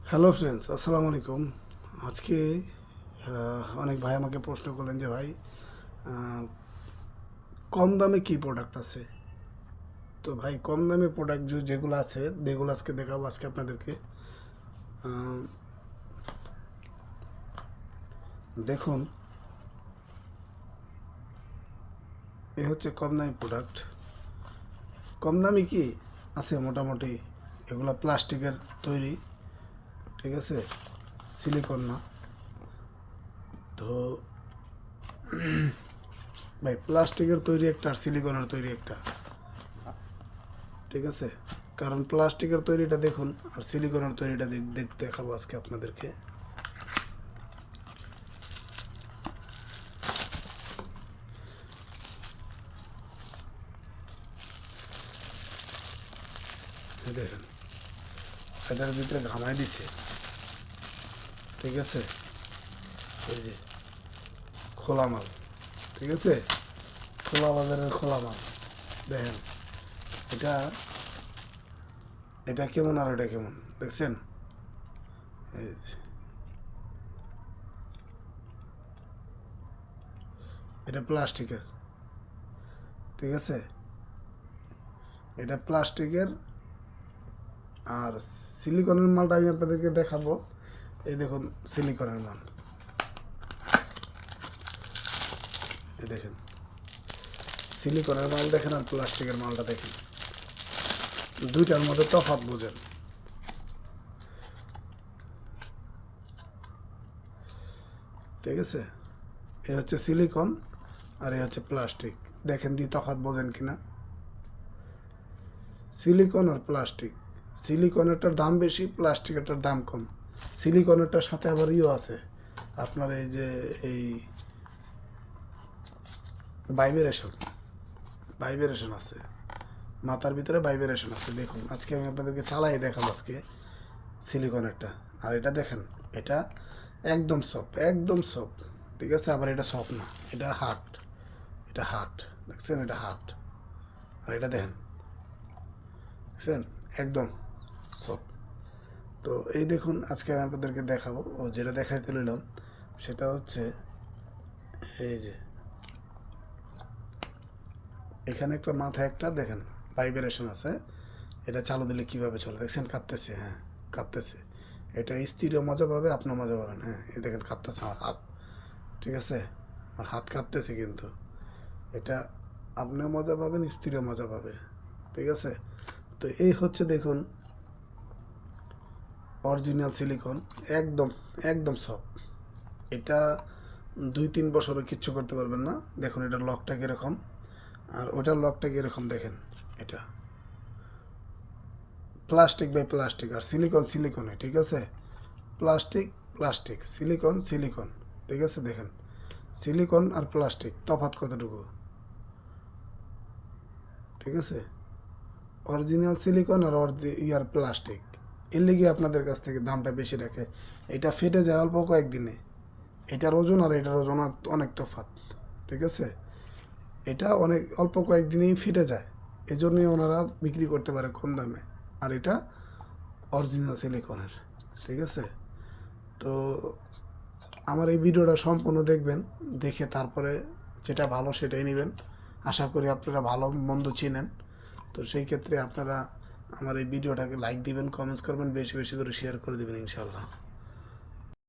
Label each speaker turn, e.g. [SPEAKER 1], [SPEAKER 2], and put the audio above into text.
[SPEAKER 1] Hello friends, আসসালামু আলাইকুম। আজকে অনেক ভাই আমাকে প্রশ্ন করলেন যে ভাই, আহ, কম দামে কি প্রোডাক্ট আছে। তো ভাই, কম দামে প্রোডাক্ট যেগুলো আছে যেগুলো আজকে দেখাবো আজকে আপনাদেরকে। আহ, দেখুন, এ হচ্ছে কম দামি প্রোডাক্ট। কম দামি কি আছে মোটামুটি, এগুলো প্লাস্টিকের তৈরি, ঠিক আছে, সিলিকন না। তো ভাই, প্লাস্টিকের তৈরি একটা আর সিলিকনের তৈরি একটা, ঠিক আছে। কারণ প্লাস্টিকের তৈরিটা দেখুন আর সিলিকনের তৈরিটা দেখাবো আজকে আপনাদেরকে। দেখেন, এটার ভিতরে ঘামাই দিছে, ঠিক আছে। এই যে খোলা মাল, ঠিক আছে, খোলা বাজারের খোলা মাল। দেখেন এটা এটা কেমন আর এটা কেমন, দেখছেন। এই যে, এটা প্লাস্টিকের, ঠিক আছে, এটা প্লাস্টিকের। আর সিলিকনের মালটা আমি আপনাদেরকে দেখাবো। এই দেখুন সিলিকনের মাল, এই দেখেন সিলিকনের মাল দেখেন আর প্লাস্টিকের মালটা দেখেন, দুইটার মধ্যে তফাৎ বোঝেন। ঠিক আছে, এ হচ্ছে সিলিকন আর এ হচ্ছে প্লাস্টিক। দেখেন দি তফাৎ বোঝেন কিনা। সিলিকন আর প্লাস্টিক, সিলিকনেরটার দাম বেশি, প্লাস্টিকেরটার দাম কম। সিলিকনেরটার সাথে আবার ইও আছে, আপনার এই যে এই ভাইব্রেশন, ভাইব্রেশন আছে, মাথার ভিতরে ভাইব্রেশন আছে। দেখুন আজকে আমি আপনাদেরকে চালাই দেখাবো আজকে সিলিকনেরটা। আর এটা দেখেন, এটা একদম সফট, একদম সফট, ঠিক আছে। আবার এটা সফট না, এটা হার্ড, এটা হার্ড, দেখছেন, এটা হার্ড। আর এটা দেখেন, দেখছেন, একদম সফট। তো এই দেখুন আজকে আমি আপনাদেরকে দেখাবো, ও যেটা দেখাইতে লইলাম সেটা হচ্ছে এই যে এখানে একটা মাথায় একটা দেখেন ভাইব্রেশন আছে। এটা চালু দিলে কীভাবে চলে দেখছেন, কাঁপতেছে, হ্যাঁ কাঁপতেছে। এটা স্থিরও মজা পাবে, আপনিও মজা পাবেন। হ্যাঁ, এই দেখেন কাঁপতেছে আমার হাত, ঠিক আছে, আমার হাত কাঁপতেছে, কিন্তু এটা আপনিও মজা পাবেন, স্থিরও মজা পাবে, ঠিক আছে। তো এই হচ্ছে দেখুন অরিজিনাল সিলিকন, একদম একদম সফট। এটা 2-3 বছরও কিচ্ছু করতে পারবেন না। দেখুন এটার লকটা কীরকম আর ওটার লকটা কীরকম, দেখেন। এটা প্লাস্টিক বাই প্লাস্টিক আর সিলিকন সিলিকনে, ঠিক আছে। প্লাস্টিক প্লাস্টিক, সিলিকন সিলিকন, ঠিক আছে। দেখেন সিলিকন আর প্লাস্টিক তফাৎ কতটুকু, ঠিক আছে। অরিজিনাল সিলিকন আর ইয়ার প্লাস্টিক, এর লিগে আপনাদের কাছ থেকে দামটা বেশি রাখে। এটা ফেটে যায় অল্প কয়েকদিনে, এটার ওজন আর এটার ওজন অনেক তফাৎ, ঠিক আছে। এটা অনেক অল্প কয়েকদিনেই ফেটে যায়, এজন্যই ওনারা বিক্রি করতে পারে কম দামে। আর এটা অরিজিনাল সিলিকনের, ঠিক আছে। তো আমার এই ভিডিওটা সম্পূর্ণ দেখবেন, দেখে তারপরে যেটা ভালো সেটাই নেবেন। আশা করি আপনারা ভালো মন্দ চিনেন। তো সেই ক্ষেত্রে আপনারা আমার এই ভিডিওটাকে লাইক দিবেন, কমেন্টস করবেন, বেশি বেশি করে শেয়ার করে দেবেন ইনশাল্লাহ।